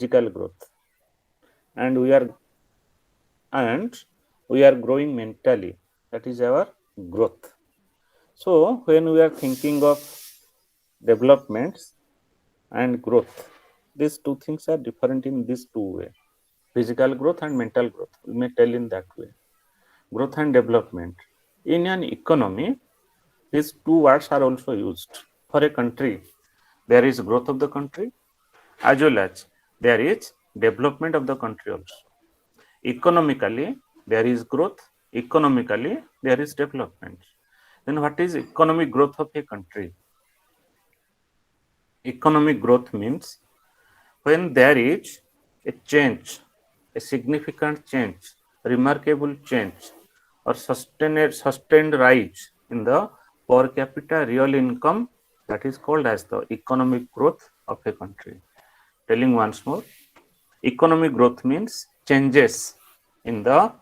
physical growth, and we are growing mentally. That is our growth. So when we are thinking of developments and growth, these two things are different in these two ways: physical growth and mental growth. We may tell in that way. Growth and development. In an economy, these two words are also used. For a country, there is growth of the country as well as there is development of the country also. Economically, there is growth. Economically, there is development. Then what is economic growth of a country? Economic growth means when there is a change, a significant change, remarkable change, or sustained rise in the per capita real income, that is called as the economic growth of a country. Telling once more, economic growth means changes in the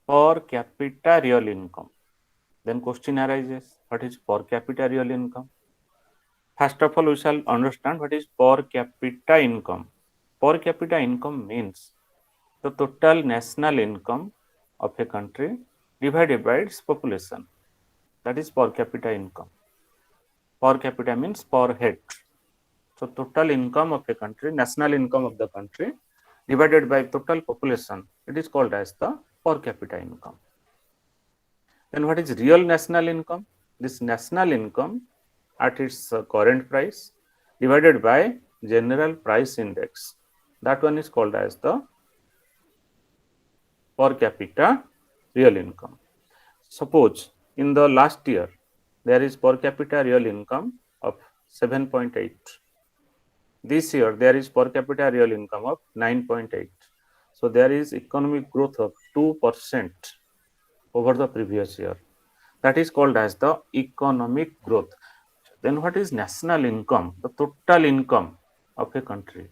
per capita real income. Then question arises, what is per capita real income? First of all, we shall understand what is per capita income. Per capita income means the total national income of a country divided by its population. That is per capita income. Per capita means per head. So total income of a country, national income of the country divided by total population, it is called as the per capita income. Then what is real national income? This national income at its current price divided by general price index. That one is called as the per capita real income. Suppose in the last year there is per capita real income of 7.8. This year there is per capita real income of 9.8. So there is economic growth of 2% over the previous year. That is called as the economic growth. Then what is national income? The total income of a country.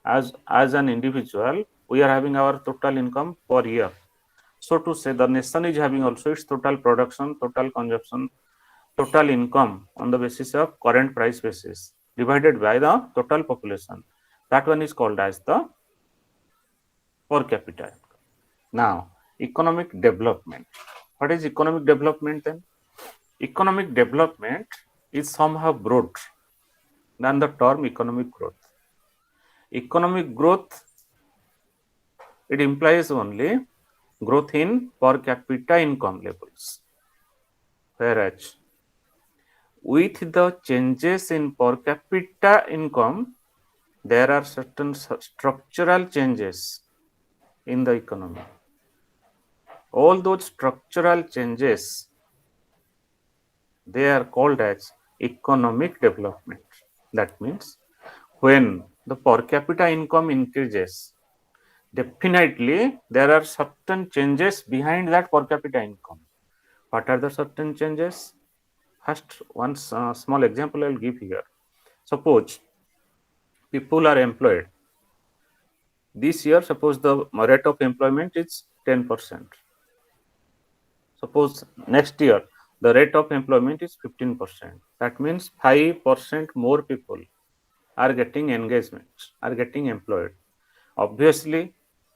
As an individual, we are having our total income per year. So to say, the nation is having also its total production, total consumption, total income on the basis of current price basis divided by the total population. That one is called as the per capita income. Now, economic development. What is economic development then? Economic development is somehow broad than the term economic growth. Economic growth, it implies only growth in per capita income levels, whereas with the changes in per capita income, there are certain structural changes in the economy. All those structural changes, they are called as economic development. That means when the per capita income increases, definitely there are certain changes behind that per capita income. What are the certain changes? First, one small example I will give here. Suppose people are employed. This year, suppose the rate of employment is 10%. Suppose next year, the rate of employment is 15%. That means 5% more people are getting engagements, are getting employed. Obviously,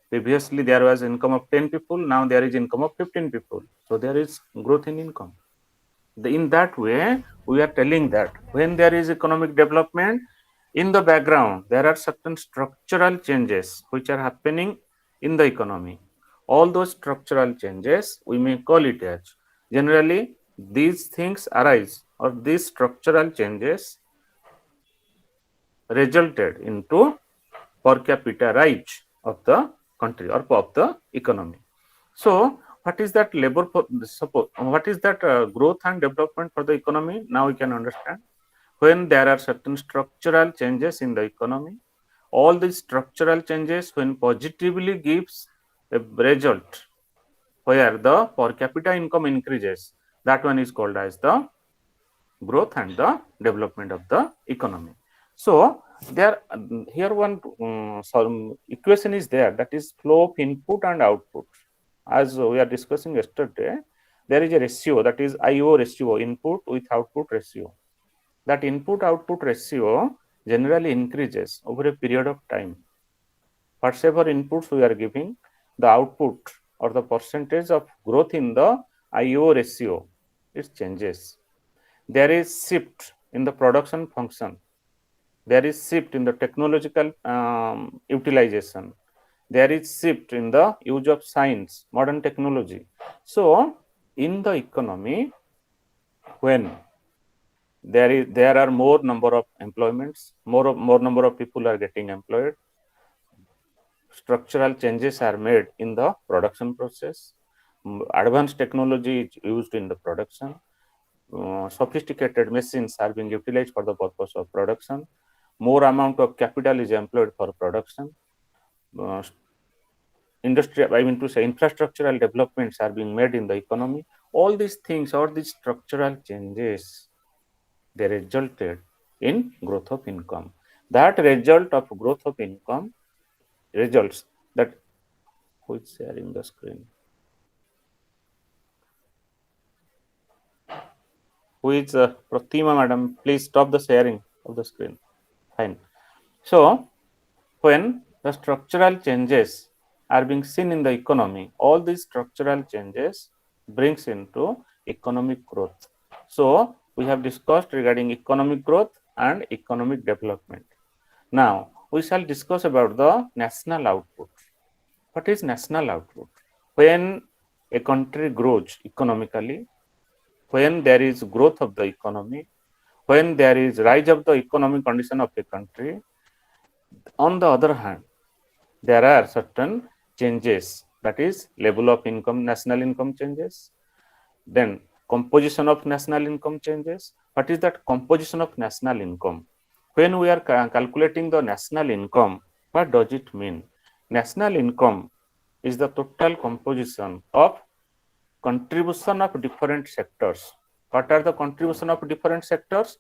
previously there was income of 10 people, now there is income of 15 people. So there is growth in income. In that way, we are telling that when there is economic development, in the background, there are certain structural changes which are happening in the economy. All those structural changes, we may call it as, generally, these things arise or these structural changes resulted into per capita rise of the country or of the economy. So, what is that what is that growth and development for the economy? Now we can understand. When there are certain structural changes in the economy, all these structural changes when positively gives a result where the per capita income increases, that one is called as the growth and the development of the economy. So there here one some equation is there, that is flow of input and output. As we are discussing yesterday, there is a ratio, that is IO ratio, input with output ratio. That input output ratio generally increases over a period of time. Whatever inputs we are giving, the output or the percentage of growth in the IO ratio, it changes. There is shift in the production function. There is shift in the technological utilization. There is shift in the use of science, modern technology. So, in the economy, when there are more number of employments, more number of people are getting employed, structural changes are made in the production process, advanced technology is used in the production, sophisticated machines are being utilized for the purpose of production, more amount of capital is employed for production, uh, I mean to say infrastructural developments are being made in the economy. All these things, all these structural changes, they resulted in growth of income. That result of growth of income results that who is sharing the screen? Who is Pratima madam? Please stop the sharing of the screen. Fine. So, when the structural changes are being seen in the economy, all these structural changes brings into economic growth. So, we have discussed regarding economic growth and economic development. Now, we shall discuss about the national output. What is national output? When a country grows economically, when there is growth of the economy, when there is rise of the economic condition of a country, on the other hand, there are certain changes, that is level of income, national income changes, then composition of national income changes. What is that composition of national income? When we are calculating the national income, what does it mean? National income is the total composition of contribution of different sectors. What are the contribution of different sectors?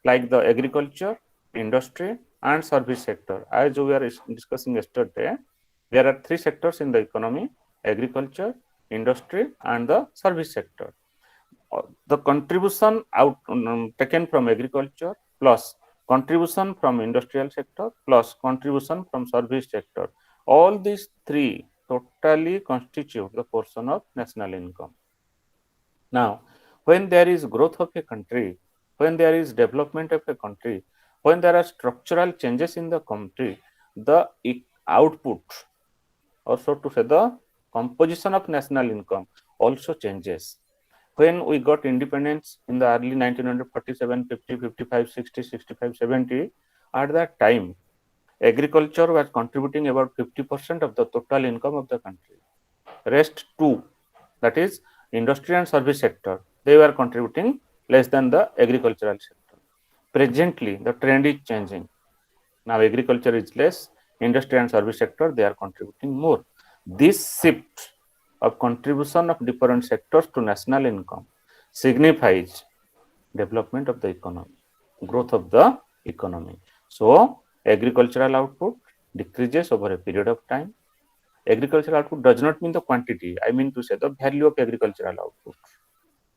Like the agriculture, industry, and service sector. As we were discussing yesterday, there are three sectors in the economy: agriculture, industry, and the service sector. The contribution taken from agriculture plus contribution from industrial sector plus contribution from service sector, all these three totally constitute the portion of national income. Now, when there is growth of a country, when there is development of a country, when there are structural changes in the country, the output, or so to say the composition of national income also changes. When we got independence in the early 1947, 50, 55, 60, 65, 70, at that time, agriculture was contributing about 50% of the total income of the country. Rest two, that is industry and service sector, they were contributing less than the agricultural sector. Presently, the trend is changing. Now agriculture is less, industry and service sector, they are contributing more. This shift of contribution of different sectors to national income signifies development of the economy, growth of the economy. So, agricultural output decreases over a period of time. Agricultural output does not mean the quantity, I mean to say the value of agricultural output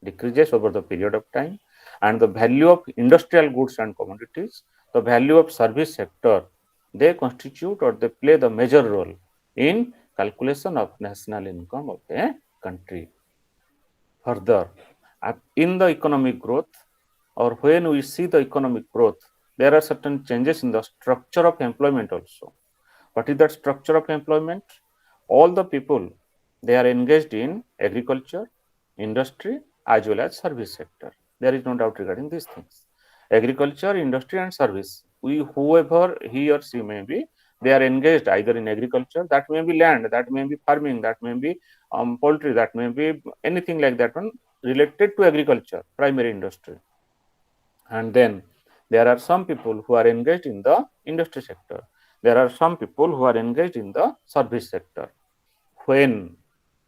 decreases over the period of time, and the value of industrial goods and commodities, the value of service sector, they constitute or they play the major role in calculation of national income of a country. Further, in the economic growth, or when we see the economic growth, there are certain changes in the structure of employment also. What is that structure of employment? All the people, they are engaged in agriculture, industry, as well as service sector. There is no doubt regarding these things. Agriculture, industry, and service. Whoever he or she may be, they are engaged either in agriculture, that may be land, that may be farming, that may be poultry, that may be anything like that one related to agriculture, primary industry. And then there are some people who are engaged in the industry sector. There are some people who are engaged in the service sector. When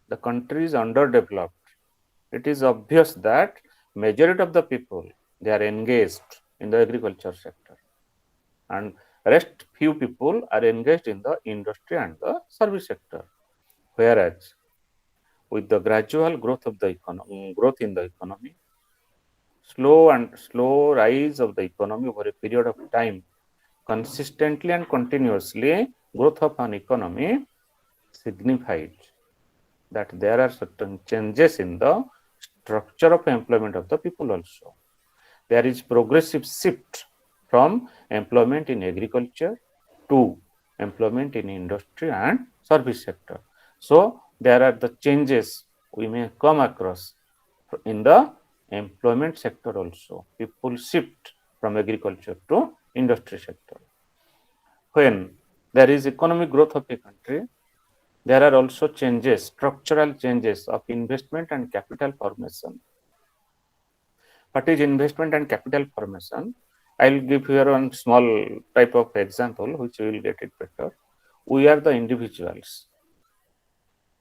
the country is underdeveloped, it is obvious that majority of the people, they are engaged in the agriculture sector, and rest few people are engaged in the industry and the service sector. Whereas with the gradual growth of the economy, growth in the economy, slow rise of the economy over a period of time, consistently and continuously growth of an economy signifies that there are certain changes in the structure of employment of the people also. There is progressive shift from employment in agriculture to employment in industry and service sector. So there are the changes we may come across in the employment sector also. People shift from agriculture to industry sector. When there is economic growth of a country, there are also changes, structural changes of investment and capital formation. What is investment and capital formation? I will give here one small type of example which you will get it better. We are the individuals.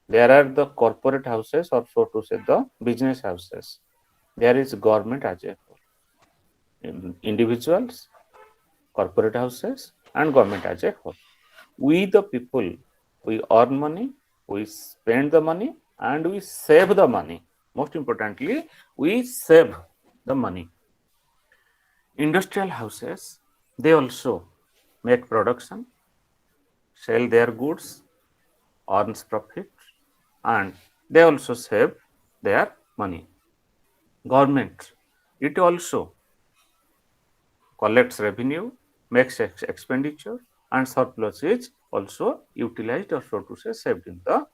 There are the corporate houses, or so to say the business houses. There is government as a whole. Individuals, corporate houses and government as a whole. We the people, we earn money, we spend the money and we save the money. Most importantly, we save the money. Industrial houses, they also make production, sell their goods, earns profit, and they also save their money. Government, it also collects revenue, makes expenditure, and surplus is also utilized, or so to say saved in the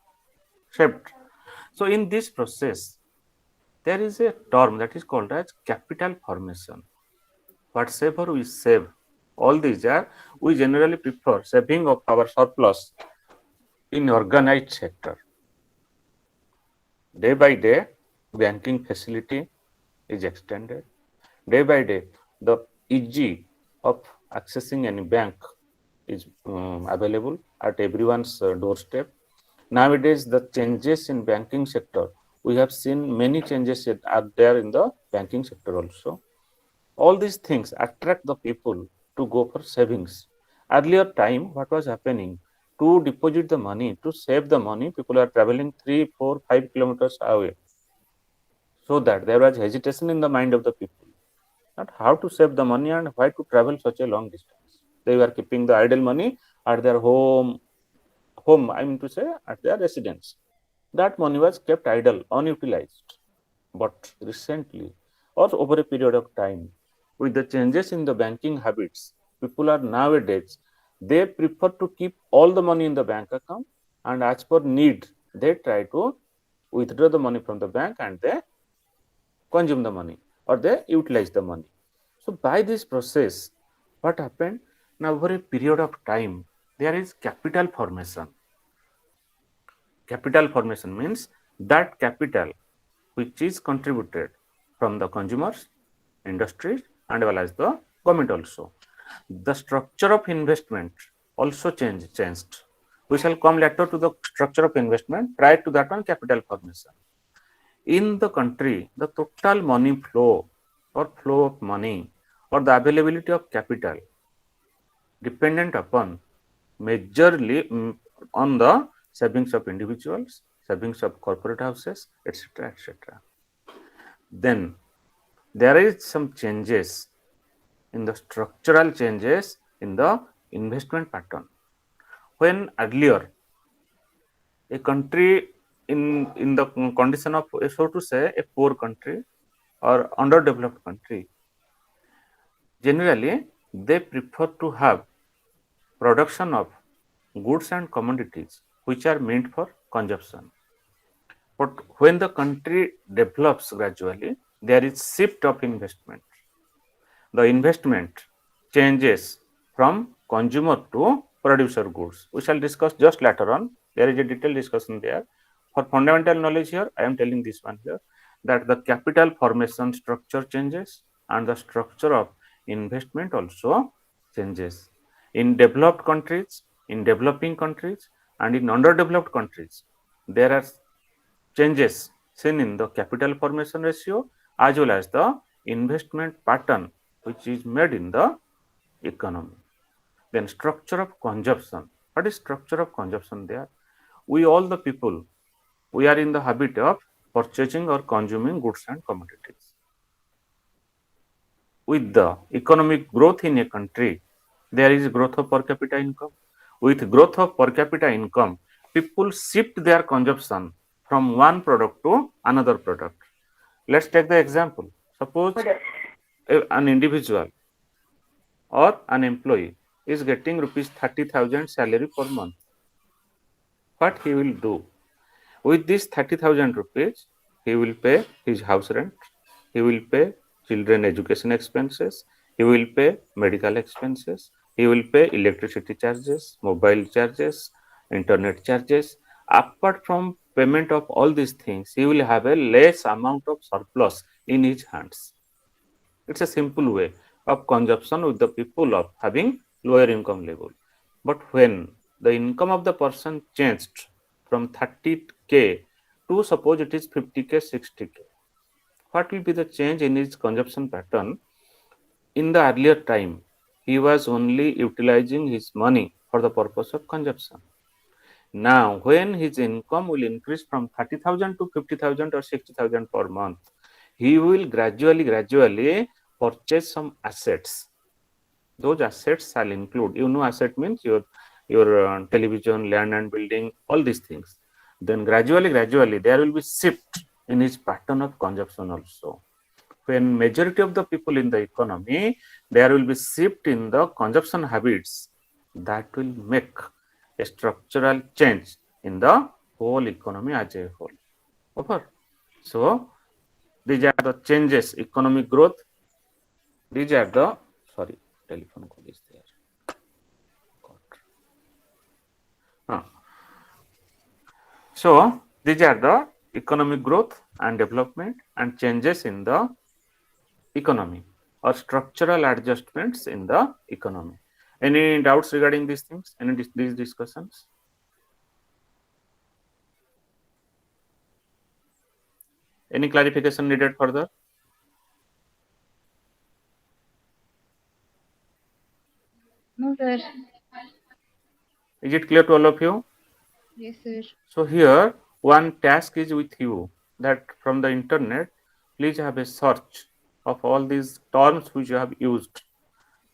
saved. So in this process, there is a term that is called as capital formation. Whatsoever we save, all these are, we generally prefer saving of our surplus in organized sector. Day by day, banking facility is extended. Day by day, the easy of accessing any bank is available at everyone's doorstep. Nowadays, the changes in banking sector, we have seen many changes are there in the banking sector also. All these things attract the people to go for savings. Earlier time, what was happening? To deposit the money, to save the money, people are traveling 3, 4, 5 kilometers away. So that there was hesitation in the mind of the people, not how to save the money and why to travel such a long distance. They were keeping the idle money at their home, I mean to say at their residence. That money was kept idle, unutilized. But recently, or over a period of time, with the changes in the banking habits, people are nowadays, they prefer to keep all the money in the bank account, and as per need, they try to withdraw the money from the bank and they consume the money or they utilize the money. So by this process, what happened? Now over a period of time, there is capital formation. Capital formation means that capital which is contributed from the consumers, industries, and well as the government also. The structure of investment also changed. We shall come later to the structure of investment. Prior to that one, capital formation. In the country, the total money flow or flow of money or the availability of capital dependent upon majorly on the savings of individuals, savings of corporate houses, etc., etc. Then there is some changes in the structural changes in the investment pattern. When earlier a country in the condition of, so to say, a poor country or underdeveloped country, generally they prefer to have production of goods and commodities which are meant for consumption. But when the country develops gradually, there is shift of investment. The investment changes from consumer to producer goods. We shall discuss just later on. There is a detailed discussion there. For fundamental knowledge here, I am telling this one here, that the capital formation structure changes and the structure of investment also changes. In developed countries, in developing countries, and in underdeveloped countries, there are changes seen in the capital formation ratio as well as the investment pattern which is made in the economy. Then structure of consumption. What is structure of consumption there? We all the people, we are in the habit of purchasing or consuming goods and commodities. With the economic growth in a country, there is growth of per capita income. With growth of per capita income, people shift their consumption from one product to another product. Let's take the example. Suppose an individual or an employee is getting rupees 30,000 salary per month. What he will do? With this 30,000 rupees, he will pay his house rent, he will pay children education expenses, he will pay medical expenses, he will pay electricity charges, mobile charges, internet charges. Apart from payment of all these things, he will have a less amount of surplus in his hands. It's a simple way of consumption with the people of having lower income level. But when the income of the person changed from 30k to suppose it is 50k, 60k, what will be the change in his consumption pattern? In the earlier time, he was only utilizing his money for the purpose of consumption. Now, when his income will increase from 30,000 to 50,000 or 60,000 per month, he will gradually purchase some assets. Those assets shall include, asset means your television, land and building, all these things. Then gradually, there will be shift in his pattern of consumption also. When majority of the people in the economy, there will be shift in the consumption habits that will make a structural change in the whole economy as a whole. Over. So these are the changes, economic growth. These are the, sorry, telephone call is there. So these are the economic growth and development and changes in the economy or structural adjustments in the economy. Any doubts regarding these things? Any these discussions? Any clarification needed further? No, sir. Is it clear to all of you? Yes, sir. So here one task is with you, that from the internet, please have a search of all these terms which you have used: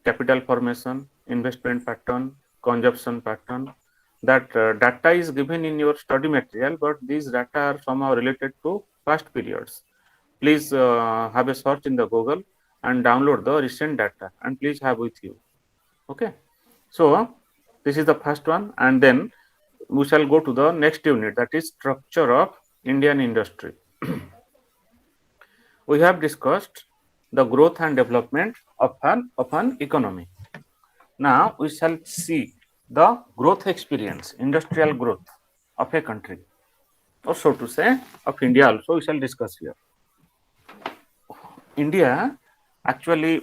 capital formation, investment pattern, consumption pattern. That data is given in your study material, but these data are somehow related to past periods. Please have a search in the Google and download the recent data and please have with you. Okay. So this is the first one, and then we shall go to the next unit, that is structure of Indian industry. We have discussed the growth and development of an economy. Now we shall see the growth experience, industrial growth of a country, or so to say of India also we shall discuss here. India actually,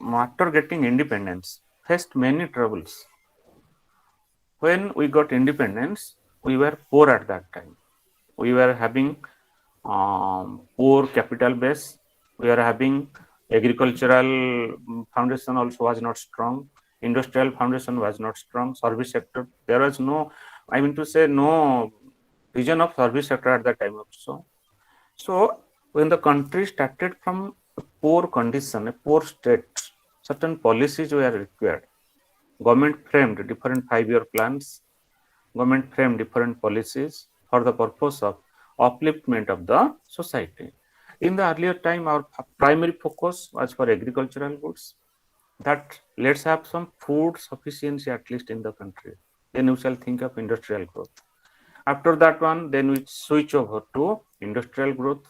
after getting independence, faced many troubles. When we got independence, we were poor at that time. We were having poor capital base. We are having agricultural foundation also was not strong. Industrial foundation was not strong. Service sector, there was no, I mean to say, no vision of service sector at that time also. So when the country started from a poor condition, a poor state, certain policies were required. Government framed different 5-year plans. Government framed different policies for the purpose of upliftment of the society. In the earlier time, our primary focus was for agricultural goods. That let's have some food sufficiency at least in the country. Then we shall think of industrial growth. After that one, then we switch over to industrial growth.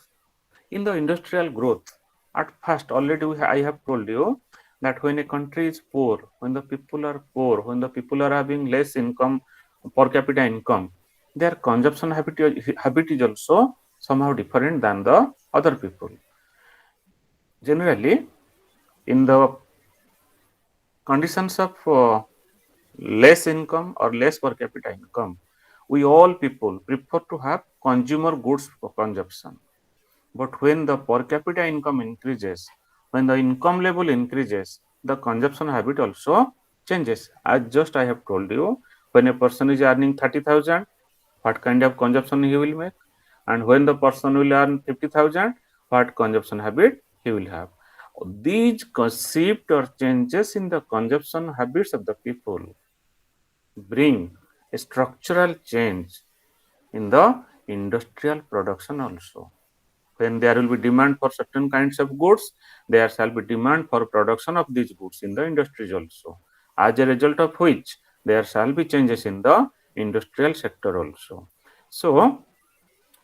In the industrial growth, at first already I have told you that when a country is poor, when the people are poor, when the people are having less income, per capita income, their consumption habit is also somehow different than the other people. Generally, in the conditions of less income or less per capita income, we all people prefer to have consumer goods for consumption. But when the per capita income increases, when the income level increases, the consumption habit also changes. As just I have told you, when a person is earning 30,000, what kind of consumption he will make? And when the person will earn 50,000, what consumption habit he will have? These shift or changes in the consumption habits of the people bring a structural change in the industrial production also. When there will be demand for certain kinds of goods, there shall be demand for production of these goods in the industries also. As a result of which, there shall be changes in the industrial sector also. So,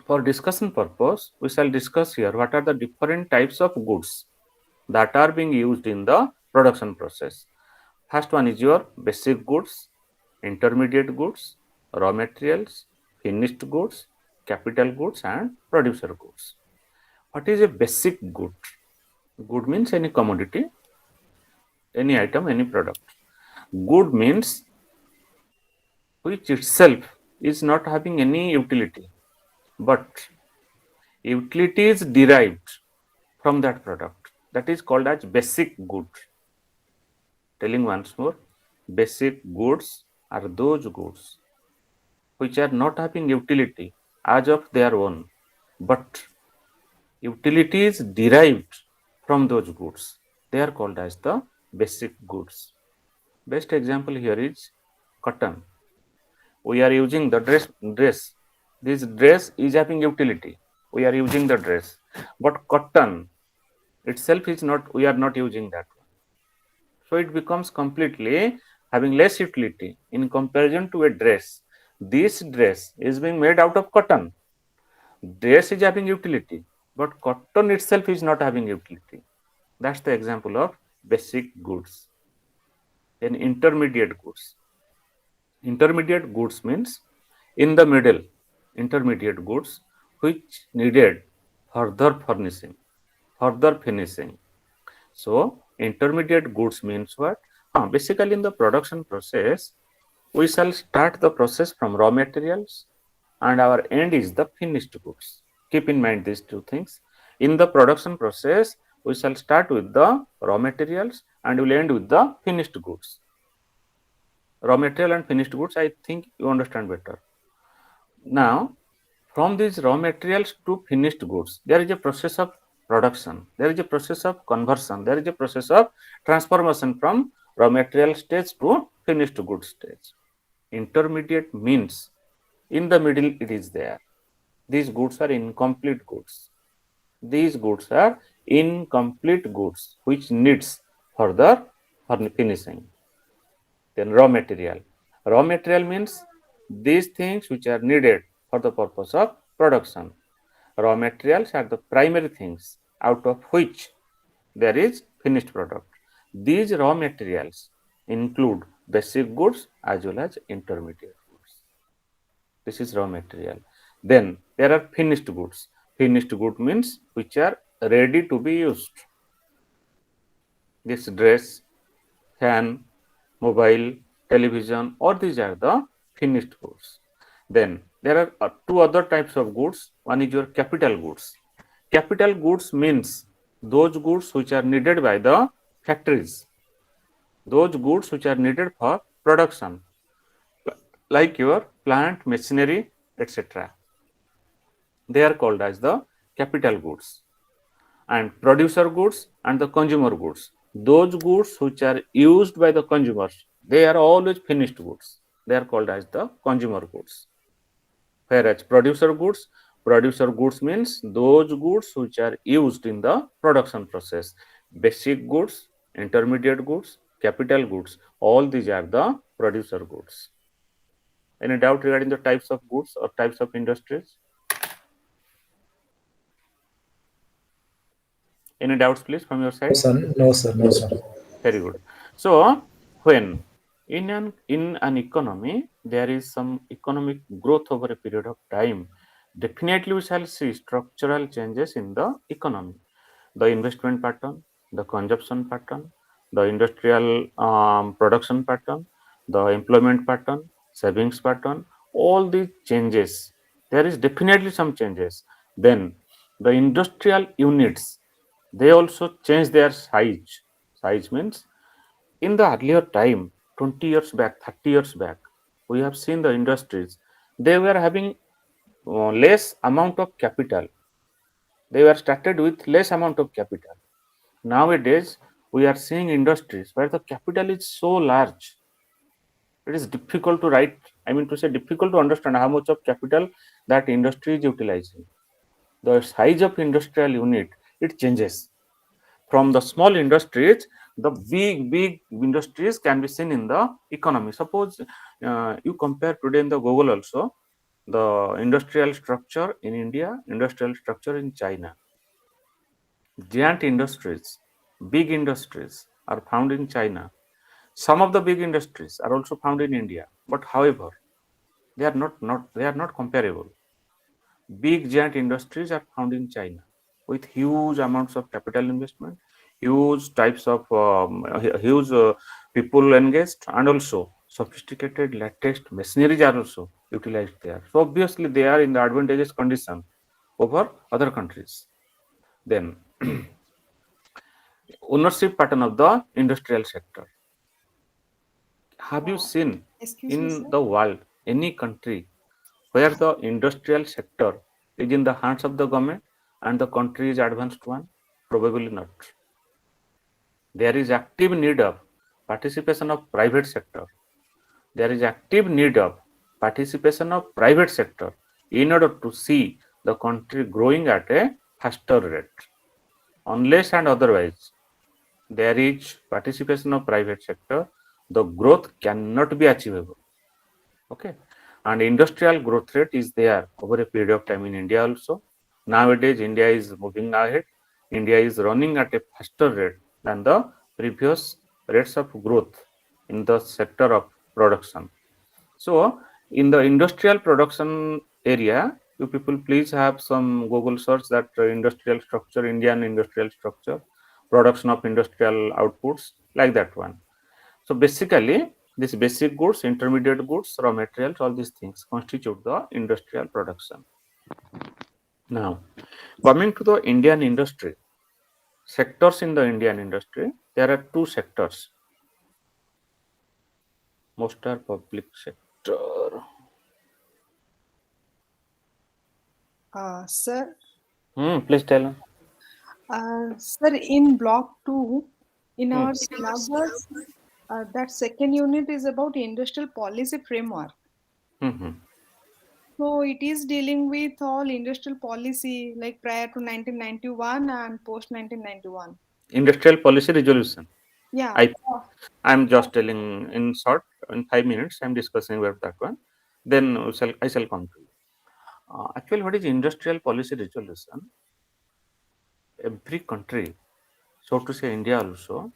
for discussion purpose, we shall discuss here what are the different types of goods that are being used in the production process. First one is your basic goods, intermediate goods, raw materials, finished goods, capital goods and producer goods. What is a basic good? Good means any commodity, any item, any product. Good means which itself is not having any utility, but utility is derived from that product. That is called as basic good. Telling once more, basic goods are those goods which are not having utility as of their own, but utility is derived from those goods. They are called as the basic goods. Best example here is cotton. We are using the dress. This dress is having utility. We are using the dress, but cotton itself is not. We are not using that one. So it becomes completely having less utility in comparison to a dress. This dress is being made out of cotton. Dress is having utility, but cotton itself is not having utility. That's the example of basic goods. Then intermediate goods. Intermediate goods means in the middle, intermediate goods which needed further furnishing, further finishing. So intermediate goods means what? Basically in the production process, we shall start the process from raw materials and our end is the finished goods. Keep in mind these two things. In the production process, we shall start with the raw materials and will end with the finished goods. Raw material and finished goods, I think you understand better. Now, from these raw materials to finished goods, there is a process of production, there is a process of conversion, there is a process of transformation from raw material stage to finished goods stage. Intermediate means in the middle it is there. These goods are incomplete goods. These goods are incomplete goods which needs further finishing. Then raw material. Raw material means these things which are needed for the purpose of production. Raw materials are the primary things out of which there is finished product. These raw materials include basic goods as well as intermediate goods. This is raw material. Then there are finished goods. Finished good means which are ready to be used. This dress, fan, mobile, television, or these are the finished goods. Then there are two other types of goods. One is your capital goods. Capital goods means those goods which are needed by the factories, those goods which are needed for production, like your plant, machinery, etc. They are called as the capital goods. And producer goods and the consumer goods. Those goods which are used by the consumers, they are always finished goods. They are called as the consumer goods. Whereas producer goods means those goods which are used in the production process. Basic goods, intermediate goods, capital goods, all these are the producer goods. Any doubt regarding the types of goods or types of industries? Any doubts, please, from your No, side? sir. No, sir. No, sir. Very good. So, when in an economy there is some economic growth over a period of time, definitely we shall see structural changes in the economy, the investment pattern, the consumption pattern, the industrial production pattern, the employment pattern, savings pattern, all these changes. There is definitely some changes. Then the industrial units, they also change their size. Size means in the earlier time, 20 years back, 30 years back, we have seen the industries, they were having less amount of capital. They were started with less amount of capital. Nowadays, we are seeing industries where the capital is so large, it is difficult to write, I mean to say, difficult to understand how much of capital that industry is utilizing. The size of industrial unit, it changes. From the small industries, the big industries can be seen in the economy. Suppose you compare today in the Google also, the industrial structure in India, industrial structure in China. Giant industries, big industries are found in China. Some of the big industries are also found in India, but however, they are not comparable. Big giant industries are found in China with huge amounts of capital investment, huge types of huge people engaged, and also sophisticated latest machineries are also utilized there. So obviously they are in the advantageous condition over other countries. Then ownership pattern of the industrial sector. Have you seen Excuse me, in sir. the world any country where the industrial sector is in the hands of the government and the country is advanced one? Probably not. There is active need of participation of private sector. There is active need of participation of private sector in order to see the country growing at a faster rate. Unless and otherwise there is participation of private sector, the growth cannot be achievable. Okay, and industrial growth rate is there over a period of time in India also. Nowadays, India is moving ahead. India is running at a faster rate than the previous rates of growth in the sector of production. So, in the industrial production area, you people please have some Google search that industrial structure, Indian industrial structure, production of industrial outputs, like that one. So basically, these basic goods, intermediate goods, raw materials, all these things constitute the industrial production. Now, coming to the Indian industry, sectors in the Indian industry, there are two sectors. Most are public sector. Sir, Please tell. sir, in block 2, in Hmm. our syllabus, that second unit is about industrial policy framework. Hmm. So it is dealing with all industrial policy like prior to 1991 and post 1991. Industrial policy resolution. Yeah. I am just telling in short, in 5 minutes, I am discussing about that one. Then I shall come to you. Actually, what is industrial policy resolution? Every country, so to say India also,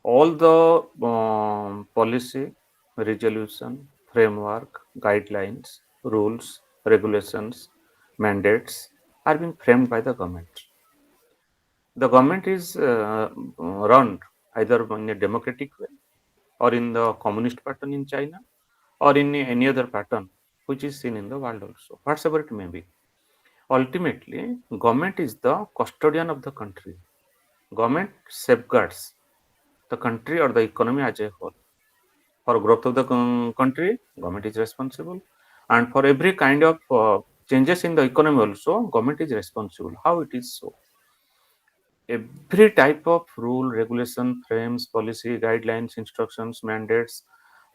all the policy, resolution, framework, guidelines, rules, regulations, mandates are being framed by the government. The government is run either in a democratic way or in the communist pattern in China or in any other pattern which is seen in the world also, whatsoever it may be. Ultimately, government is the custodian of the country. Government safeguards the country or the economy as a whole. For growth of the country, government is responsible, and for every kind of changes in the economy also, government is responsible. How it is so? Every type of rule, regulation, frames, policy, guidelines, instructions, mandates,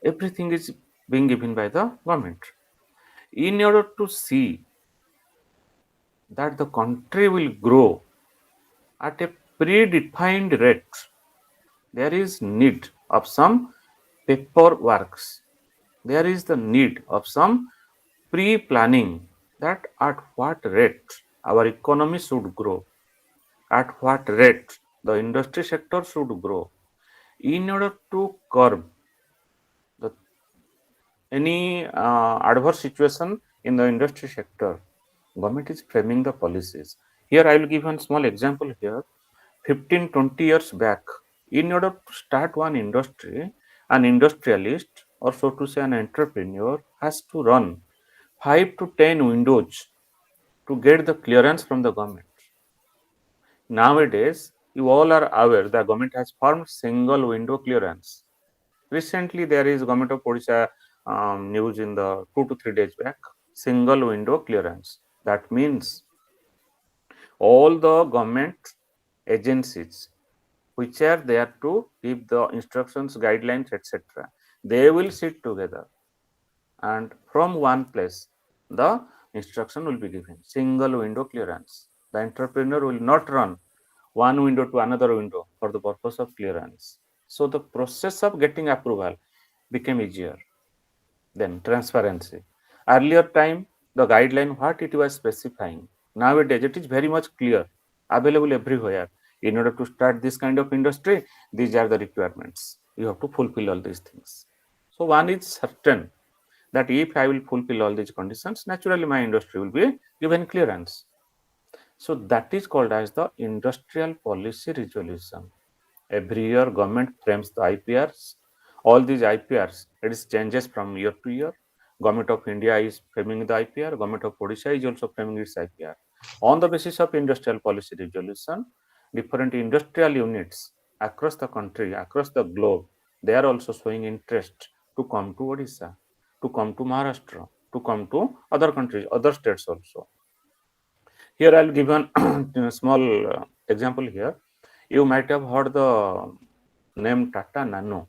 everything is being given by the government. In order to see that the country will grow at a predefined rate, there is need of some paperworks. There is the need of some pre-planning that at what rate our economy should grow, at what rate the industry sector should grow. In order to curb the, any adverse situation in the industry sector, government is framing the policies. Here I will give one small example here. 15-20 years back, in order to start one industry, an industrialist or so to say an entrepreneur has to run 5 to 10 windows to get the clearance from the government. Nowadays, you all are aware the government has formed single window clearance. Recently, there is government of Odisha news in the 2 to 3 days back. Single window clearance. That means all the government agencies which are there to give the instructions, guidelines, etc. They will sit together, and from one place the instruction will be given. Single window clearance. The entrepreneur will not run one window to another window for the purpose of clearance. So the process of getting approval became easier. Then transparency. Earlier time, the guideline what it was specifying. Nowadays it is very much clear, available everywhere. In order to start this kind of industry, these are the requirements. You have to fulfill all these things. So one is certain that if I will fulfill all these conditions, naturally my industry will be given clearance. So that is called as the industrial policy resolution. Every year government frames the IPRs. All these IPRs, it is changes from year to year. Government of India is framing the IPR. Government of Odisha is also framing its IPR. On the basis of industrial policy resolution, different industrial units across the country, across the globe, they are also showing interest to come to Odisha, to come to Maharashtra, to come to other countries, other states also. Here I'll give one small example here. You might have heard the name Tata Nano.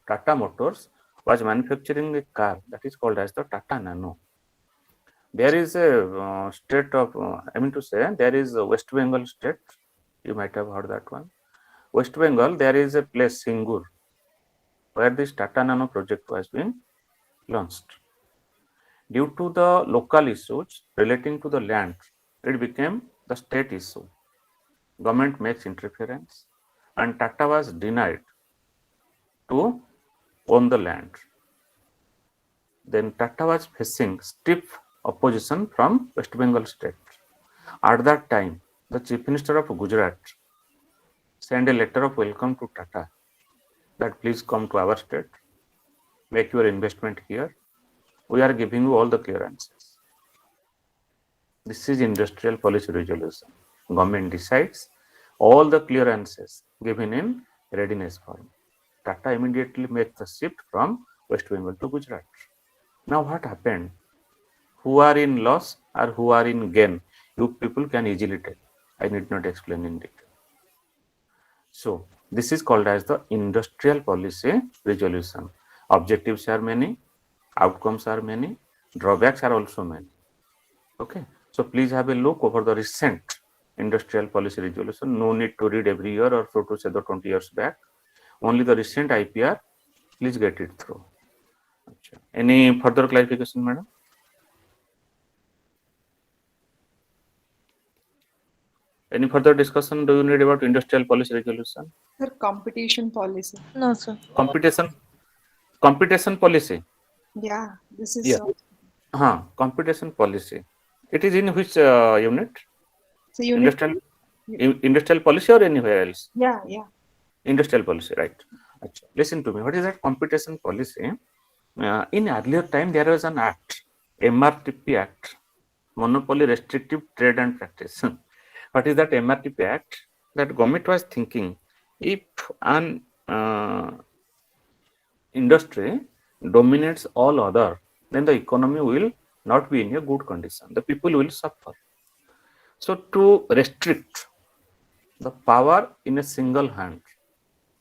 Tata Motors was manufacturing a car that is called as the Tata Nano. There is a state of, I mean to say, there is a West Bengal state. You might have heard that one. West Bengal, there is a place, Singur, where this Tata Nano project was being launched. Due to the local issues relating to the land, it became the state issue. Government makes interference, and Tata was denied to own the land. Then Tata was facing stiff opposition from West Bengal state. At that time, the Chief Minister of Gujarat sent a letter of welcome to Tata that please come to our state, make your investment here. We are giving you all the clearances. This is industrial policy resolution. Government decides all the clearances given in readiness form. Tata immediately makes the shift from West Bengal to Gujarat. Now what happened? Who are in loss or who are in gain? You people can easily tell. I need not explain in detail. So this is called as the industrial policy resolution. Objectives are many, outcomes are many, drawbacks are also many. Okay. So please have a look over the recent industrial policy resolution. No need to read every year or so to say the 20 years back. Only the recent IPR. Please get it through. Any further clarification, madam? Any further discussion do you need about industrial policy resolution? Sir, competition policy. No, sir. Competition policy. Yeah, this is Yeah. Competition policy. It is in which unit? so unit. Industrial policy or anywhere else? Yeah. Industrial policy, right? Listen to me. What is that competition policy? In earlier time, there was an act, MRTP Act, Monopoly Restrictive Trade and Practice. What is that MRTP Act? That government was thinking, if an industry dominates all other, then the economy will not be in a good condition. The people will suffer. So to restrict the power in a single hand,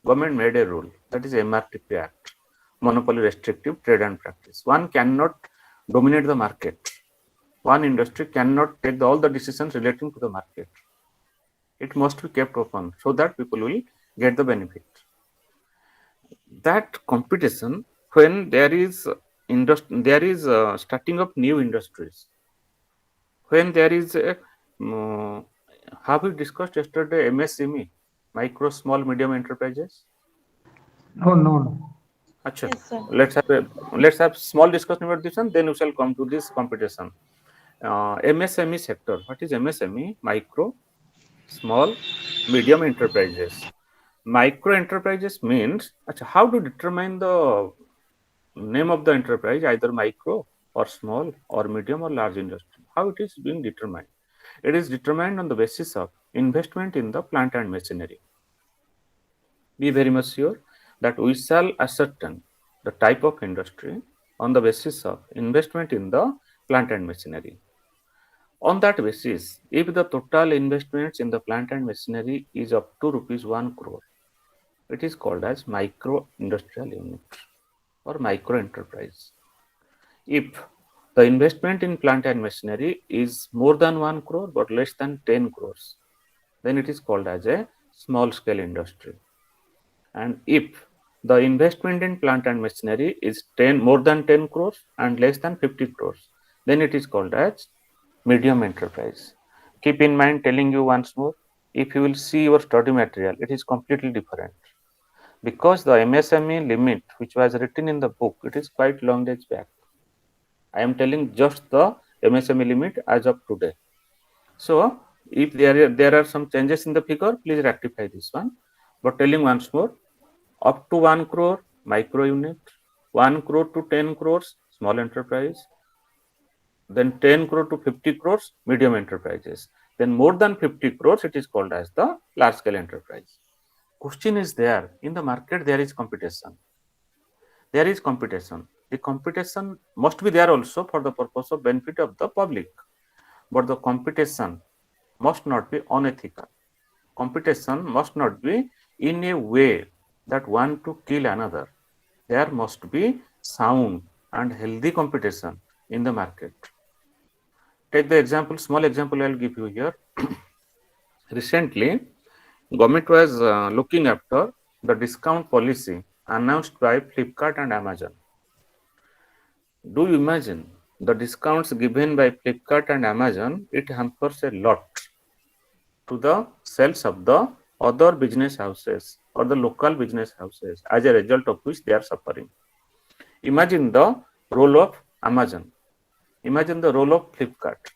government made a rule, that is MRTP Act, Monopoly Restrictive Trade and Practice. One cannot dominate the market. One industry cannot take all the decisions relating to the market. It must be kept open so that people will get the benefit. That competition, when there is starting of new industries, when there is a have we discussed yesterday MSME, micro small medium enterprises? No. Achha. Yes, sir. Let's have small discussion about this and then we shall come to this competition. MSME sector. What is MSME? Micro, small, medium enterprises. Micro enterprises means how to determine the name of the enterprise, either micro or small or medium or large industry. How it is being determined? It is determined on the basis of investment in the plant and machinery. Be very much sure that we shall ascertain the type of industry on the basis of investment in the plant and machinery. On that basis, if the total investments in the plant and machinery is up to rupees 1 crore, it is called as micro industrial unit or micro enterprise. If the investment in plant and machinery is more than 1 crore but less than 10 crores, then it is called as a small scale industry. And if the investment in plant and machinery is more than 10 crores and less than 50 crores, then it is called as medium enterprise. Keep in mind, telling you once more, if you will see your study material, it is completely different because the MSME limit which was written in the book, it is quite long days back. I am telling just the MSME limit as of today. So if there are some changes in the figure, please rectify this one. But telling once more, up to 1 crore micro unit, 1 crore to 10 crores small enterprise, then 10 crore to 50 crores medium enterprises, then more than 50 crores it is called as the large scale enterprise. Question is there, in the market there is competition. There is competition. The competition must be there also for the purpose of benefit of the public, but the competition must not be unethical. Competition must not be in a way that one to kill another. There must be sound and healthy competition in the market. Take the example, small example I will give you here. Recently, government was looking after the discount policy announced by Flipkart and Amazon. Do you imagine the discounts given by Flipkart and Amazon? It hampers a lot to the sales of the other business houses or the local business houses, as a result of which they are suffering. Imagine the role of Amazon. Imagine the role of Flipkart.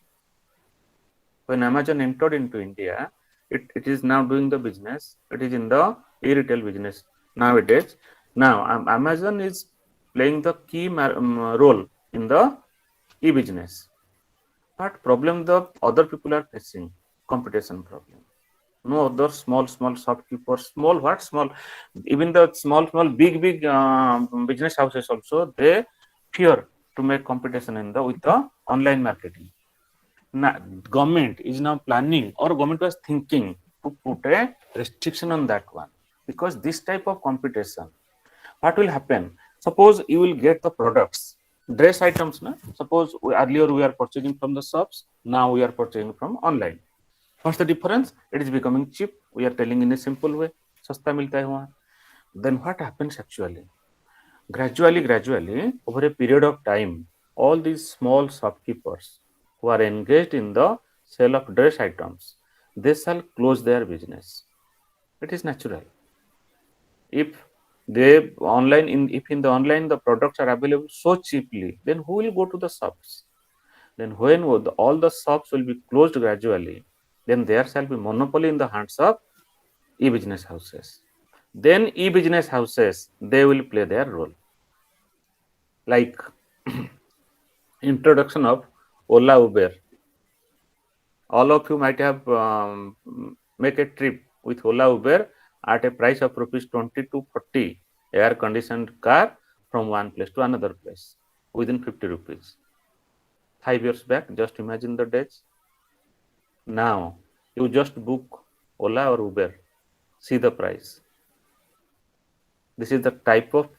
When Amazon entered into India, it is now doing the business. It is in the e-retail business nowadays. Now, Amazon is playing the key role in the e-business. What problem the other people are facing? Competition problem. No other small shopkeepers, small, even the small big business houses also, they fear to make competition with the online marketing. Now, government is now planning, or government was thinking to put a restriction on that one, because this type of competition, what will happen? Suppose you will get the products, dress items. Na? Suppose earlier we are purchasing from the shops, now we are purchasing from online. What's the difference? It is becoming cheap. We are telling in a simple way. Sasta milta hai wahan. Then what happens actually? Gradually, over a period of time, all these small shopkeepers who are engaged in the sale of dress items, they shall close their business. It is natural. If if in the online the products are available so cheaply, then who will go to the shops? Then when all the shops will be closed gradually, then there shall be monopoly in the hands of e-business houses. Then e-business houses, they will play their role. Like introduction of Ola, Uber. All of you might have make a trip with Ola, Uber at a price of rupees 20 to 40, air conditioned car from one place to another place within 50 rupees. 5 years back, just imagine the days. Now you just book Ola or Uber, see the price. This is the type of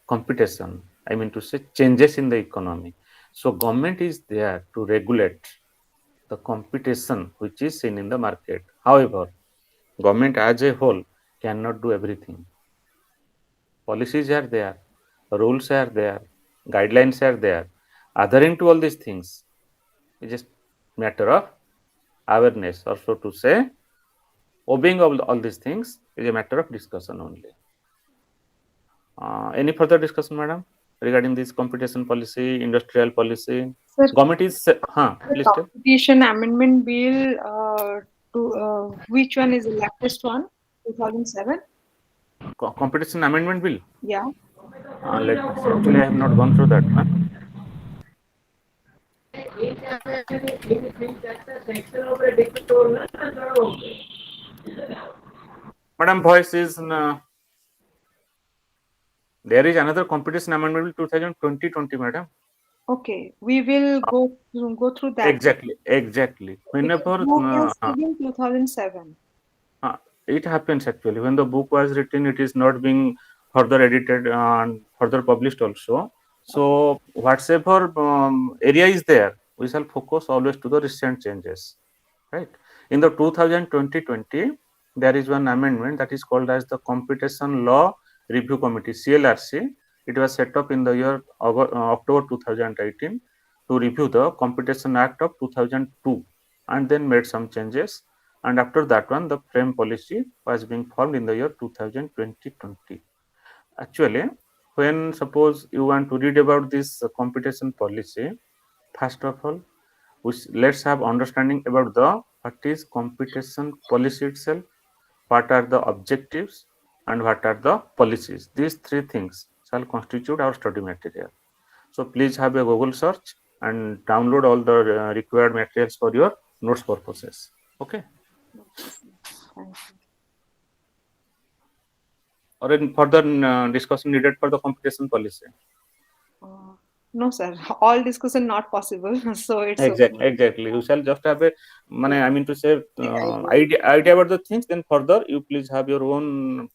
competition, I mean to say changes in the economy. So government is there to regulate the competition which is seen in the market. However, government as a whole cannot do everything. Policies are there, rules are there, guidelines are there. Adhering to all these things is just matter of awareness, or so to say, obeying all these things is a matter of discussion only. Any further discussion, madam, regarding this competition policy, industrial policy? Sir, Government is, the please tell. Competition Amendment Bill, which one is the latest one? 2007? Competition amendment bill. Yeah. Let me see. Actually, I have not gone through that. Huh? Madam, voice is there is another competition amendment bill 2020, madam. Okay, we will go through that. Exactly. Because Whenever book was given 2007. uh, it happens actually when the book was written, it is not being further edited and further published also. So whatever area is there, we shall focus always to the recent changes, right? In the 2020, there is one amendment that is called as the Competition Law Review Committee, CLRC. It was set up in the year October 2018 to review the Competition Act of 2002 and then made some changes, and after that one the frame policy was being formed in the year 2020. Actually, when suppose you want to read about this competition policy, first of all, let's have understanding about the what is competition policy itself, what are the objectives, and what are the policies. These three things shall constitute our study material. So please have a Google search and download all the required materials for your notes purposes. Okay. Okay, sir. Thank you. Or any further discussion needed for the competition policy? No, sir. All discussion not possible. So it's okay. Exactly. You shall just have a, Yeah. I mean to say, Idea. idea about the things. Then further, you please have your own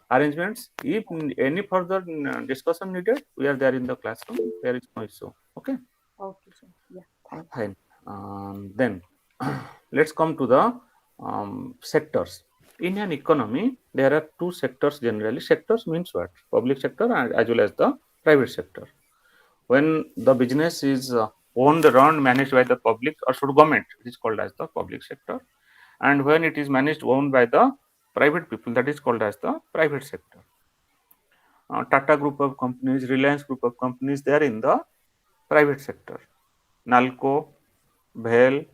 arrangements. If any further discussion needed, we are there in the classroom. There is no issue. Okay, Okay, sir. Yeah. Thank you. fine. Then let's come to the sectors. In an economy, there are two sectors generally. Sectors means what? Public sector and as well as the private sector. When the business is owned, run, managed by the public or should government, it is called as the public sector. And when it is managed, owned by the private people, that is called as the private sector. Tata group of companies, Reliance group of companies, they are in the private sector. Nalco, Bhel,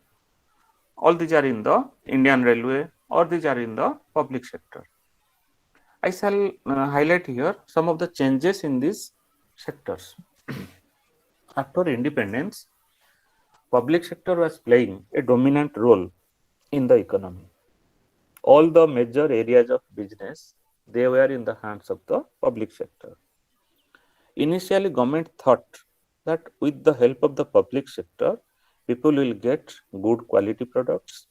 all these are in the Indian Railway, or these are in the public sector. I shall highlight here some of the changes in these sectors. After independence, public sector was playing a dominant role in the economy. All the major areas of business, they were in the hands of the public sector. Initially, government thought that with the help of the public sector, people will get good quality products,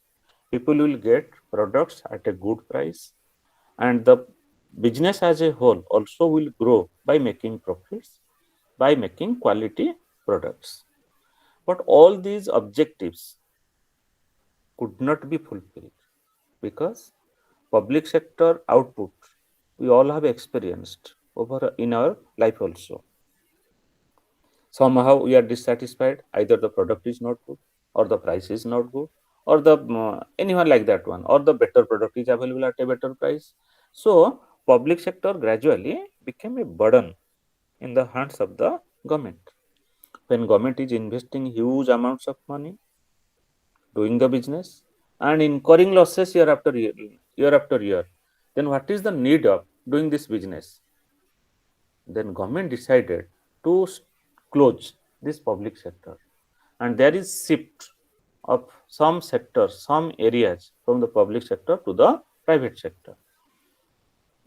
people will get products at a good price, and the business as a whole also will grow by making profits, by making quality products. But all these objectives could not be fulfilled because public sector output we all have experienced over in our life also. Somehow we are dissatisfied, either the product is not good, or the price is not good, or the anyone like that one, or the better product is available at a better price. So public sector gradually became a burden in the hands of the government. When government is investing huge amounts of money doing the business and incurring losses year after year, then what is the need of doing this business? Then government decided to close this public sector, and there is shift of some sectors, some areas from the public sector to the private sector.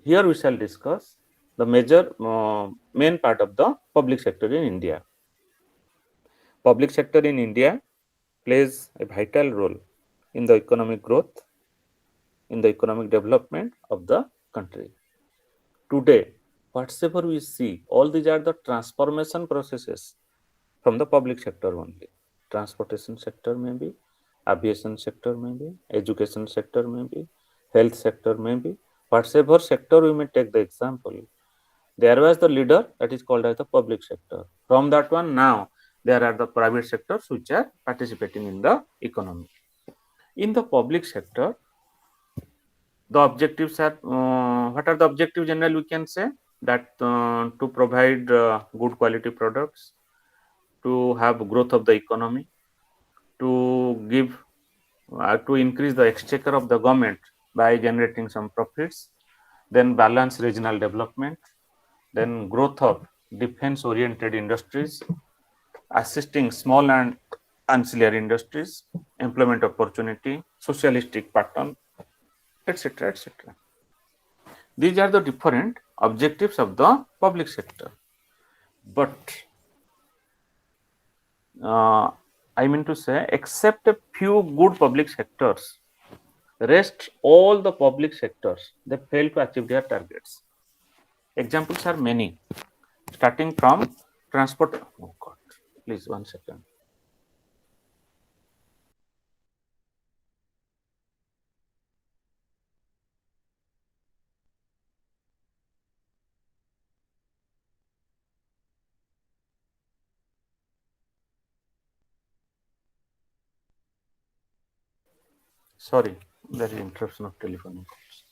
Here we shall discuss the major main part of the public sector in India. Public sector in India plays a vital role in the economic growth, in the economic development of the country. Today, whatever we see, all these are the transformation processes from the public sector only. Transportation sector maybe, aviation sector maybe, education sector maybe, health sector maybe, whatever sector we may take the example. There was the leader that is called as the public sector. From that one now, there are the private sectors which are participating in the economy. In the public sector, the objectives are, what are the objectives generally we can say? That to provide good quality products, to have growth of the economy, to give to increase the exchequer of the government by generating some profits, then balance regional development, then growth of defense oriented industries, assisting small and ancillary industries, employment opportunity, socialistic pattern, etc., etc. These are the different objectives of the public sector. But I mean to say, except a few good public sectors, rest all the public sectors, they fail to achieve their targets. Examples are many, starting from transport. Oh God, please 1 second. Sorry, there is interruption of telephone calls.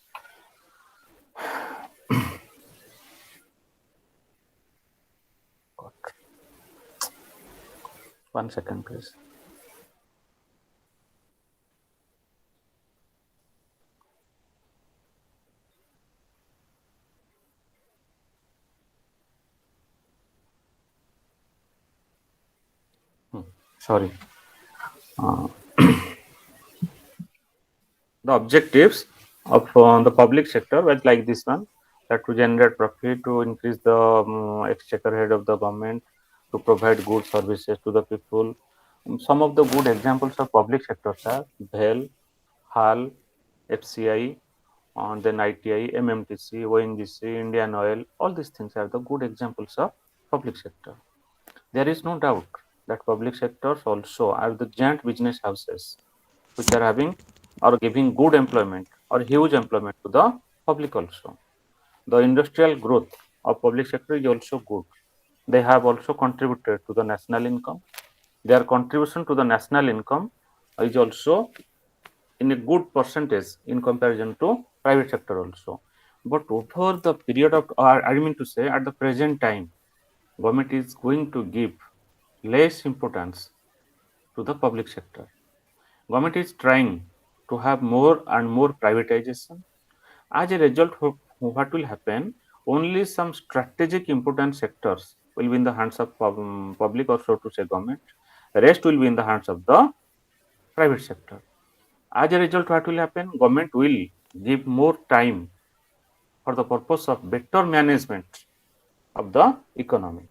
1 second, please. Sorry. The objectives of the public sector was like this one, that to generate profit, to increase the exchequer head of the government, to provide good services to the people. Some of the good examples of public sectors are BHEL, HAL, FCI, and then ITI, MMTC, ONGC, Indian Oil. All these things are the good examples of public sector. There is no doubt that public sectors also are the giant business houses which are having or giving good employment or huge employment to the public also. The industrial growth of public sector is also good. They have also contributed to the national income. Their contribution to the national income is also in a good percentage in comparison to private sector also. But over the period of, I mean to say, at the present time, government is going to give less importance to the public sector. Government is trying to have more and more privatization. As a result, what will happen? Only some strategic important sectors will be in the hands of public, or so to say government. The rest will be in the hands of the private sector. As a result, what will happen? Government will give more time for the purpose of better management of the economy.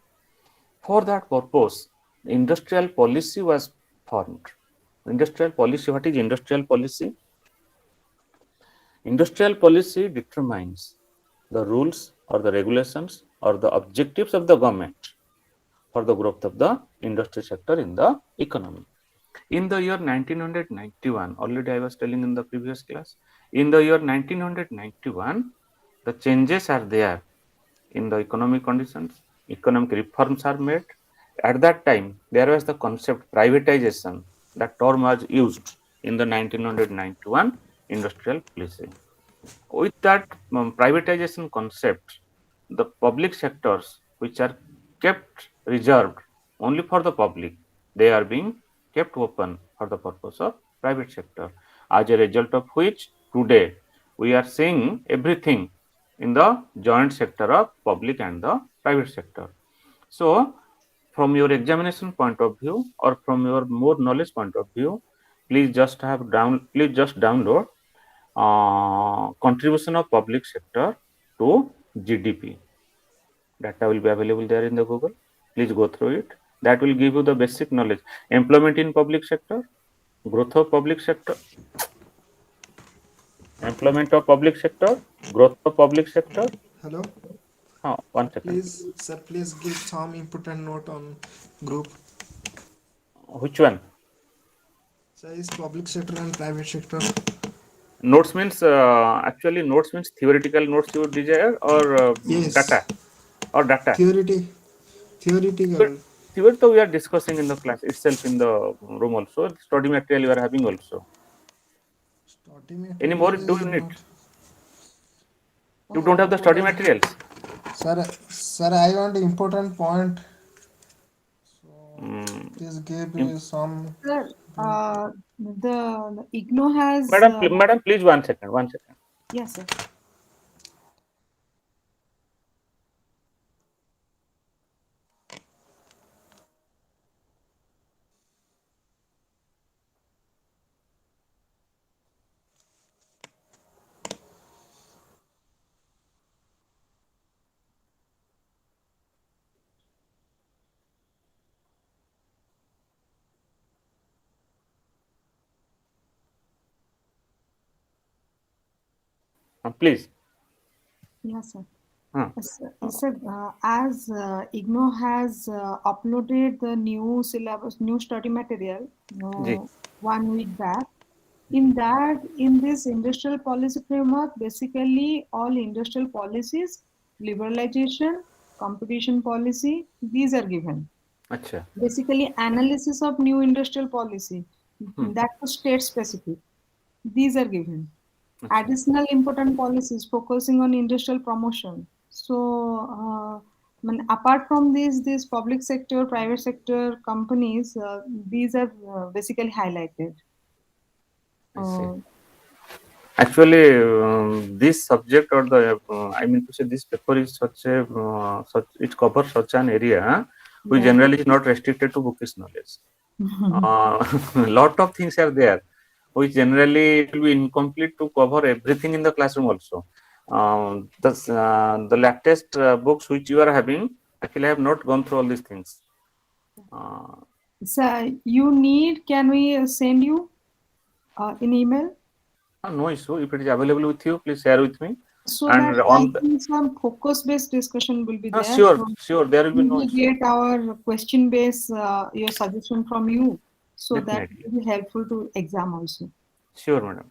For that purpose, industrial policy was formed. Industrial policy, what is industrial policy? Industrial policy determines the rules or the regulations or the objectives of the government for the growth of the industry sector in the economy. In the year 1991, already I was telling in the previous class, in the year 1991, the changes are there in the economic conditions, economic reforms are made. At that time, there was the concept privatization. That term was used in the 1991 industrial policy. With that privatization concept, the public sectors which are kept reserved only for the public, they are being kept open for the purpose of private sector. As a result of which, today we are seeing everything in the joint sector of public and the private sector. So, from your examination point of view or from your more knowledge point of view, please just download contribution of public sector to GDP. Data will be available there in the Google. Please go through it. That will give you the basic knowledge. Employment in public sector, growth of public sector, employment of public sector, growth of public sector. Hello, 1 second. please, sir, please give some important note on group. Which one? Sir, is public sector and private sector. Notes means actually notes means theoretical notes you desire, or Yes, data or data. theoretic, But theoretical. theory we are discussing in the class itself in the room also. Study material you are having also. Study Any more material do you is need? not. You don't have the study Important. materials. Sir, I want important point. Mm, Please give im- me some. Sir, the IGNO has, madam, please 1 second, 1 second. yes, sir. Please. Yes, sir. Huh. Sir, as IGNOU has uploaded the new syllabus, new study material Ji. 1 week back. In this industrial policy framework, basically all industrial policies, liberalization, competition policy, these are given. Acha. Basically, analysis of new industrial policy, that was state specific. These are given. Acha. Additional important policies focusing on industrial promotion. So, apart from these public sector, private sector companies, these are basically highlighted. I see. Uh, Actually, this subject or the I mean to say this paper is such it covers such an area which yeah. generally is not restricted to bookish knowledge. Lot of things are there which generally it will be incomplete to cover everything in the classroom also. The latest books which you are having, actually I have not gone through all these things. So you need, can we send you in email No issue. If it is available with you, please share with me. so that And I on the, think some focus-based discussion will be there. sure, So sure, there will be we no will issue. get our question-based your suggestion from you, so that Definitely. will be helpful to exam also. Sure, madam.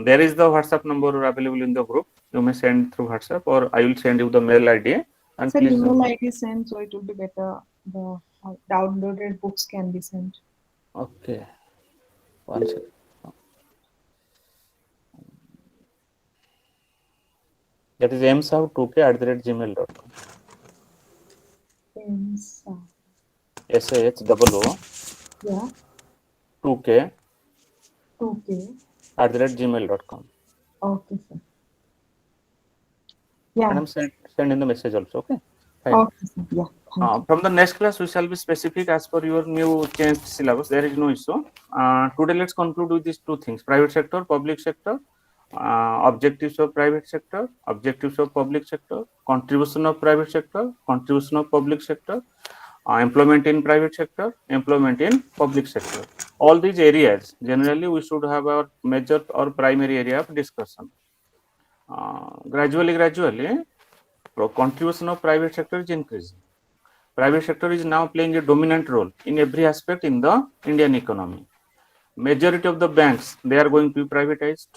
There is the WhatsApp number available in the group. You may send through WhatsApp, or I will send you the mail ID. And Sir, please, email ID sent, so it will be better. The downloaded books can be sent. okay. One second. That is msav2k@gmail.com. SAHOO Yeah, 2k 2K. @gmail.com. Okay, sir. Yeah. Madam, send in the message also. Okay. Fine. Okay, sir. Yeah. Thank you. From the next class, we shall be specific as per your new changed syllabus. There is no issue. Today, let's conclude with these two things: private sector, public sector, objectives of private sector, objectives of public sector, contribution of private sector, contribution of public sector, employment in private sector, employment in public sector. All these areas, generally, we should have our major or primary area of discussion. Gradually, contribution of private sector is increasing. Private sector is now playing a dominant role in every aspect in the Indian economy. Majority of the banks, they are going to be privatized.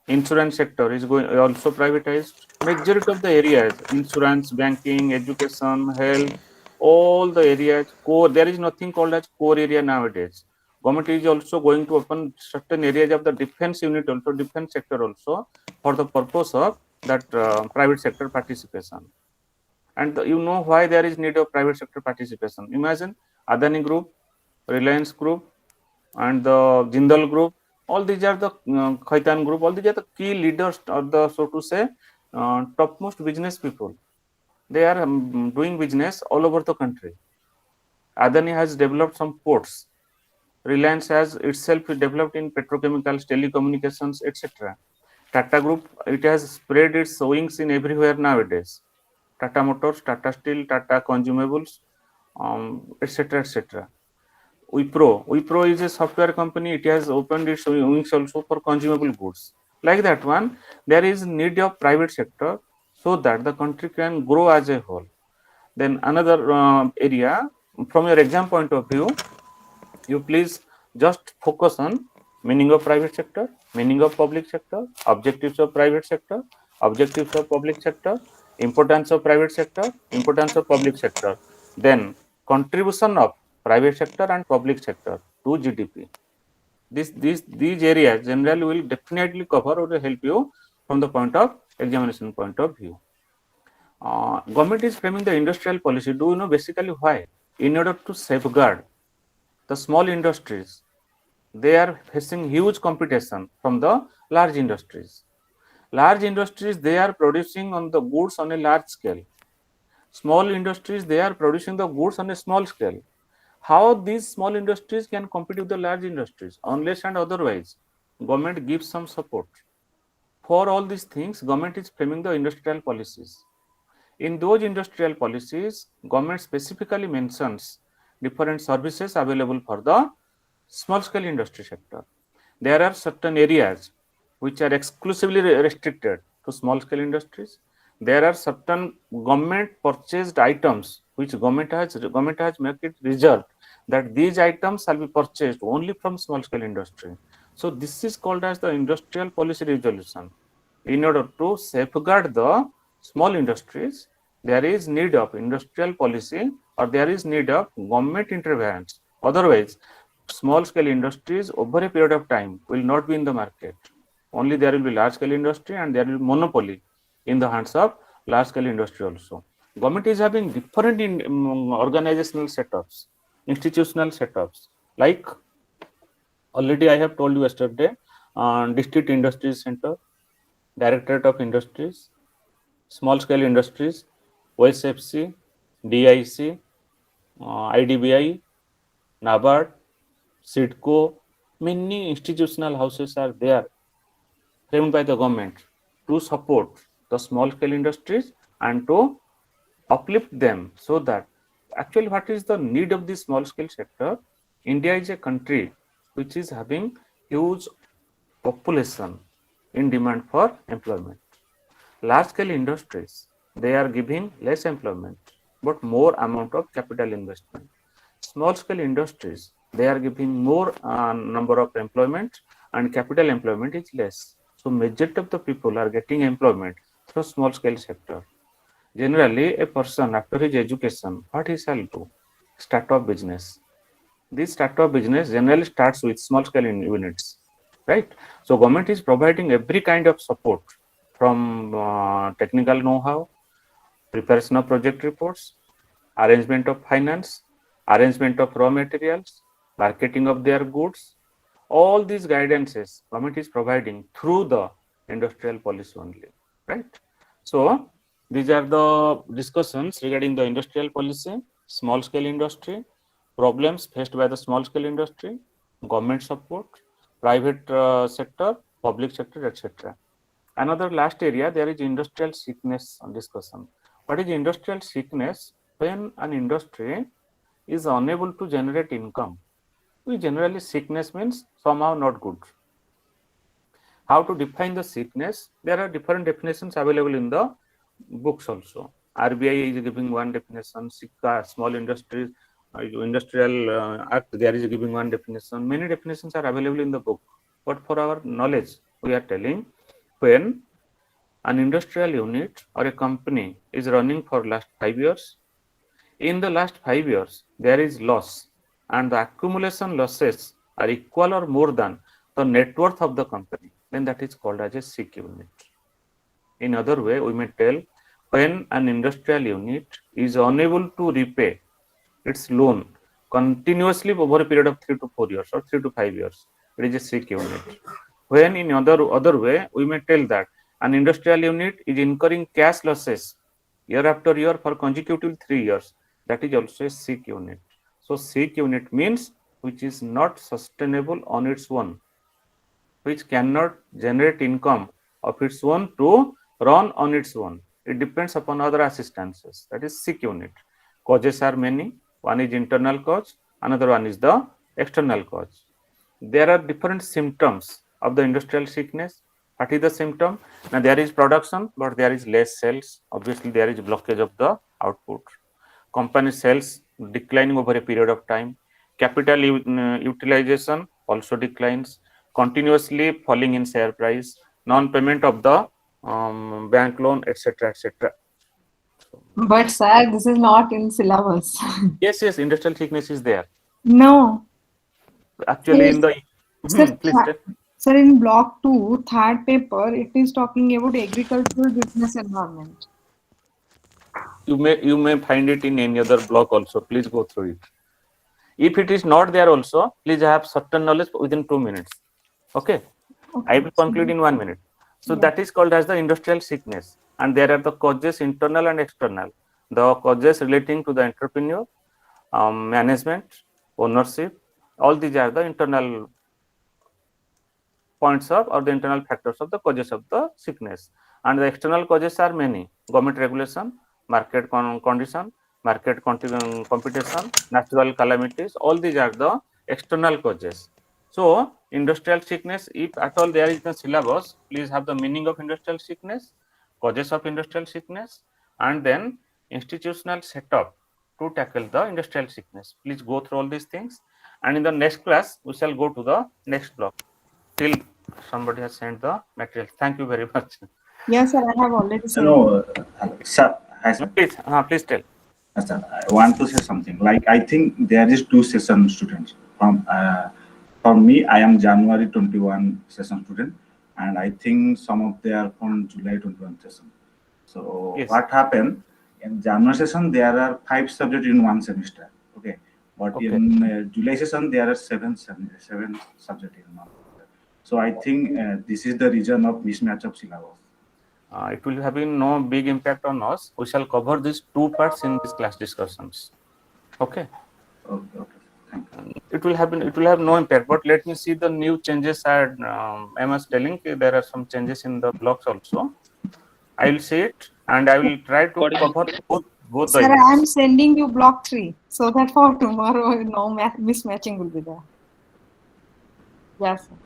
Insurance sector is going also privatized. Majority of the areas, insurance, banking, education, health, all the areas, core, there is nothing called as core area nowadays. Government is also going to open certain areas of the defense unit also, defense sector also, for the purpose of that private sector participation. And you know why there is need of private sector participation. Imagine Adani Group, Reliance Group, and the Jindal Group. All these are the Khaitan Group. All these are the key leaders, or the so to say topmost business people. They are doing business all over the country. Adani has developed some ports. Reliance has itself developed in petrochemicals, telecommunications, etc. Tata Group, it has spread its wings in everywhere nowadays. Tata Motors, Tata Steel, Tata Consumables, etc. etc. Wipro is a software company. It has opened its wings also for consumable goods. Like that one, there is need of private sector so that the country can grow as a whole. Then another area, from your exam point of view, you please just focus on meaning of private sector, meaning of public sector, objectives of private sector, objectives of public sector, importance of private sector, importance of public sector, then contribution of private sector and public sector to GDP. These areas generally will definitely cover or help you from the point of examination point of view. Government is framing the industrial policy. Do you know basically why? In order to safeguard the small industries, they are facing huge competition from the large industries. Large industries, they are producing on the goods on a large scale. Small industries, they are producing the goods on a small scale. How these small industries can compete with the large industries? Unless and otherwise, government gives some support. For all these things, government is framing the industrial policies. In those industrial policies, government specifically mentions different services available for the small scale industry sector. There are certain areas which are exclusively restricted to small scale industries. There are certain government purchased items which government has made it reserved that these items shall be purchased only from small scale industry. So this is called as the industrial policy resolution. In order to safeguard the small industries, there is need of industrial policy or there is need of government intervention. Otherwise, small scale industries over a period of time will not be in the market. Only there will be large scale industry and there will be monopoly in the hands of large scale industry also. Government is having different organizational setups, institutional setups, like already I have told you yesterday, district industries center, directorate of industries, small scale industries, OSFC, DIC, IDBI, NABARD, SIDCO, many institutional houses are there framed by the government to support the small scale industries and to uplift them so that actually what is the need of the small scale sector? India is a country which is having huge population in demand for employment. Large scale industries, they are giving less employment but more amount of capital investment. Small scale industries, they are giving more number of employment and capital employment is less. So majority of the people are getting employment through small scale sector. Generally, a person after his education, what he shall do? Start up business. This startup business generally starts with small scale units, right? So government is providing every kind of support from technical know-how, preparation of project reports, arrangement of finance, arrangement of raw materials, marketing of their goods. All these guidances government is providing through the industrial policy only, right? So these are the discussions regarding the industrial policy, small scale industry, problems faced by the small scale industry, government support, private sector, public sector, etc. Another last area, there is industrial sickness discussion. What is industrial sickness? When an industry is unable to generate income, we generally sickness means somehow not good. How to define the sickness? There are different definitions available in the books also. RBI is giving one definition, SICA, small industries, industrial act, there is giving one definition. Many definitions are available in the book. But for our knowledge, we are telling when an industrial unit or a company is running for last 5 years, in the last 5 years, there is loss and the accumulation losses are equal or more than the net worth of the company, then that is called as a sick unit. In other way, we may tell when an industrial unit is unable to repay its loan continuously over a period of 3 to 4 years or 3 to 5 years, it is a sick unit. When in other way, we may tell that an industrial unit is incurring cash losses year after year for consecutive 3 years, that is also a sick unit. So sick unit means which is not sustainable on its own, which cannot generate income of its own to run on its own. It depends upon other assistances, that is sick unit. Causes are many. One is internal cause, another one is the external cause. There are different symptoms of the industrial sickness. What is the symptom? Now there is production, but there is less sales. Obviously, there is blockage of the output. Company sales declining over a period of time. Capital utilization also declines. Continuously falling in share price. Non-payment of the bank loan, etc., etc. But sir, this is not in syllabus. Yes, industrial sickness is there. No. Actually, in the Sir, please tell. sir, in block 2, third paper, it is talking about agricultural business environment. You may find it in any other block also. Please go through it. If it is not there also, please have certain knowledge within 2 minutes. Okay. I will conclude in 1 minute. So that is called as the industrial sickness, and there are the causes internal and external. The causes relating to the entrepreneur, management, ownership, all these are the internal points of or the internal factors of the causes of the sickness. And the external causes are many: government regulation, market condition, market competition, natural calamities. All these are the external causes. So industrial sickness, if at all there is the syllabus, please have the meaning of industrial sickness, causes of industrial sickness, and then institutional setup to tackle the industrial sickness. Please go through all these things, and in the next class we shall go to the next block. Till somebody has sent the material. Thank you very much. Yes, sir, I have already sent. No, sir, hi, sir. Please tell. Sir, I want to say something. Like, I think there is 2 session students. For me, I am January 21 session student, and I think some of they are from July 21 session. So Yes. what happened in January session? There are 5 subjects in one semester. Okay, but Okay. in July session there are 7 subjects in one. So I think this is the reason of mismatch of syllabus. It will have no big impact on us. We shall cover these 2 parts in these class discussions. Okay. Okay, okay. Thank you. It will have no impact. But let me see the new changes. Are MS telling there are some changes in the blocks also. I will see it and I will try to cover both the Sir, I am units. sending you block 3 so that for tomorrow no mismatching will be there. Yes, sir.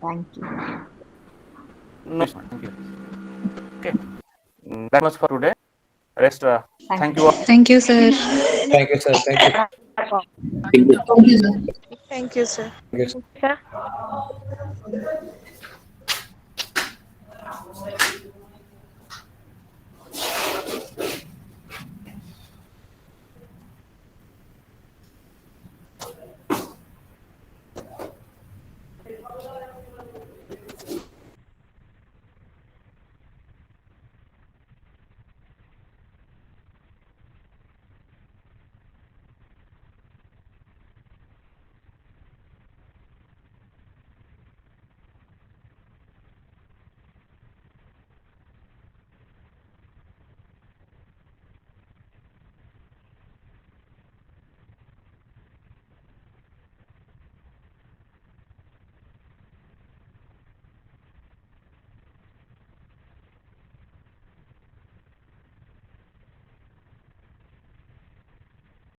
Thank you. No, thank you. Okay. That much for today. Rest. Thank you all. Thank you, sir. Thank you, sir. Thank you. Thank you, sir. Thank you, sir. Thank you, sir.